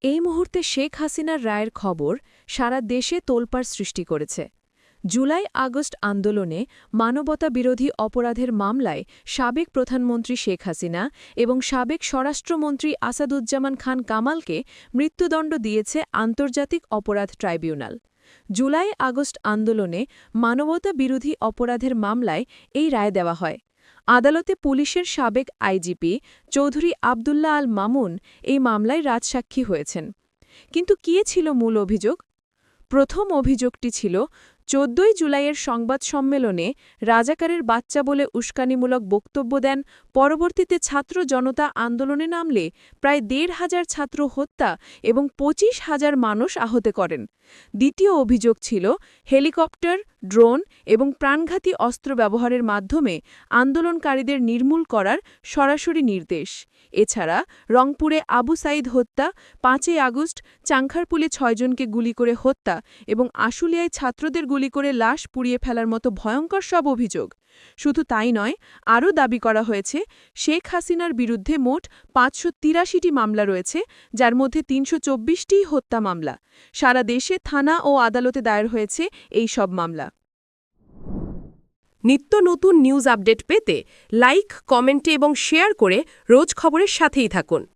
এই মুহূর্তে শেখ হাসিনার রায়ের খবর সারা দেশে তোলপাড় সৃষ্টি করেছে। জুলাই-আগস্ট আন্দোলনে মানবতাবিরোধী অপরাধের মামলায় সাবেক প্রধানমন্ত্রী শেখ হাসিনা এবং সাবেক স্বরাষ্ট্রমন্ত্রী আসাদুজ্জামান খান কামালকে মৃত্যুদণ্ড দিয়েছে আন্তর্জাতিক অপরাধ ট্রাইব্যুনাল। জুলাই-আগস্ট আন্দোলনে মানবতাবিরোধী অপরাধের মামলায় এই রায় দেওয়া হয়। আদালতে পুলিশের সাবেক আইজিপি চৌধুরী আবদুল্লাহ আল মামুন এই মামলায় রাজসাক্ষী হয়েছেন। কিন্তু কী ছিল মূল অভিযোগ? প্রথম অভিযোগটি ছিল ১৪ জুলাইয়ের সংবাদ সম্মেলনে রাজাকারের বাচ্চা বলে উস্কানিমূলক বক্তব্য দেন, পরবর্তীতে ছাত্র জনতা আন্দোলনে নামলে প্রায় ১,৫০০ ছাত্র হত্যা এবং ২৫,০০০ মানুষ আহত করেন। দ্বিতীয় অভিযোগ ছিল হেলিকপ্টার, ড্রোন এবং প্রাণঘাতী অস্ত্র ব্যবহারের মাধ্যমে আন্দোলনকারীদের নির্মূল করার সরাসরি নির্দেশ। এছাড়া রংপুরে আবু সাইদ হত্যা, ৫ই আগস্ট চাংখারপুলে ৬ জনকে গুলি করে হত্যা এবং আশুলিয়ায় ছাত্রদের গুলি করে লাশ পুড়িয়ে ফেলার মতো ভয়ঙ্কর সব অভিযোগ। শুধু তাই নয়, আরও দাবি করা হয়েছে শেখ হাসিনার বিরুদ্ধে মোট ৫৮৩টি মামলা রয়েছে, যার মধ্যে ৩২৪টিই হত্যা মামলা। সারা দেশে থানা ও আদালতে দায়ের হয়েছে এই সব মামলা। নিত্য নতুন নিউজ আপডেট পেতে লাইক, কমেন্টে এবং শেয়ার করে রোজ খবরের সাথেই থাকুন।